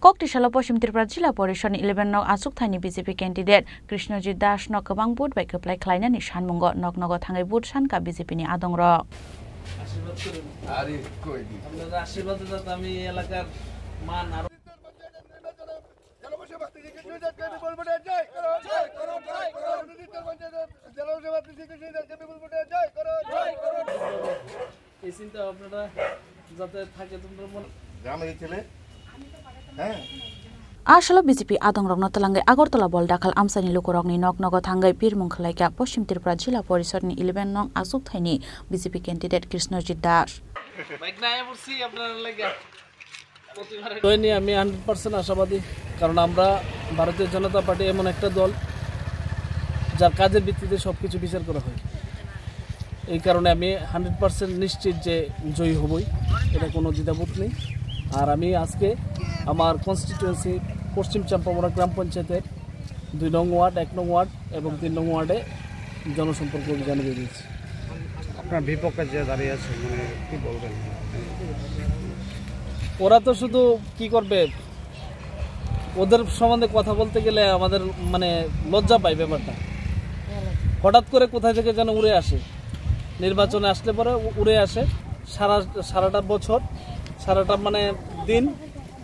Koktishala Poshim Tripura Jilla Porishon 11 Nog Asuk Thani BJP candidate Krishnajit Das Nog Kabang Bud by Kaplai Kleina ni Shanmungo Nog Nogo Thangai Bud Shanka BJP ni Adongra. Ashalo BJP Adongrok Notalangai Agortala Bol Dakal Amsani Lukorokni Nok Nogo Thangai Pirmung Khalaika Poshim Tripura Jilla Porishon 11 Nong Asuk Thani BJP candidate Krishnajit Das. আমি 100% আশাবাদী কারণ আমরা ভারতীয় জনতা party এমন একটা দল যার কাজের ভিত্তিতে সবকিছু বিচার করা হয় এই কারণে আমি 100% নিশ্চিত যে জয়ী হবই এটা কোনো দ্বিধাবোধ নেই আর আমি আজকে আমার কনস্টিটিউয়েন্সি পশ্চিম চাম্পামোড়া গ্রাম পঞ্চায়েতের 2 নং ওয়ার্ড 1 নং ওয়ার্ড এবং 3 নং ওয়ার্ডে জনসম্পর্ক অভিযানে বেরিয়েছি আপনার বিপক্ষে যে দাঁড়িয়ে আছে মানে কি বলবেন ওরা তো শুধু কি করবে ওদের সম্বন্ধে কথা বলতে গেলে আমাদের মানে লজ্জা পাই ব্যাপারটা হঠাৎ করে কোথা থেকে যেন উড়ে আসে নির্বাচনে আসলে পরে উড়ে আসে সারাটা বছর সারাটা মানে দিন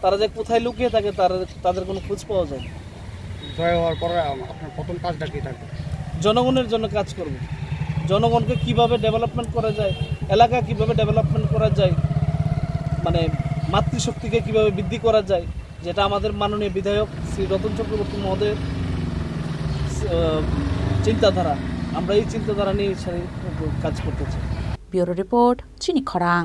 তারা যে কোথায় লুকিয়ে থাকে তাদের কোনো খোঁজ পাওয়া যায় জয় হওয়ার পরে আপনার প্রথম কাজটা কি থাকবে জনগণের জন্য কাজ করব জনগণকে কিভাবে ডেভেলপমেন্ট করা যায় এলাকা কিভাবে ডেভেলপমেন্ট করা যায় মানে মাতৃশক্তিকে কিভাবে বৃদ্ধি করা যায় যেটা আমাদের মাননীয় বিধায়ক শ্রী রতন চক্রবর্তী মহোদয়ের চিন্তাধারা আমরা এই চিন্তাধারা নিয়ে কাজ করতে চাই ব্যুরো রিপোর্ট চিনি খরাং।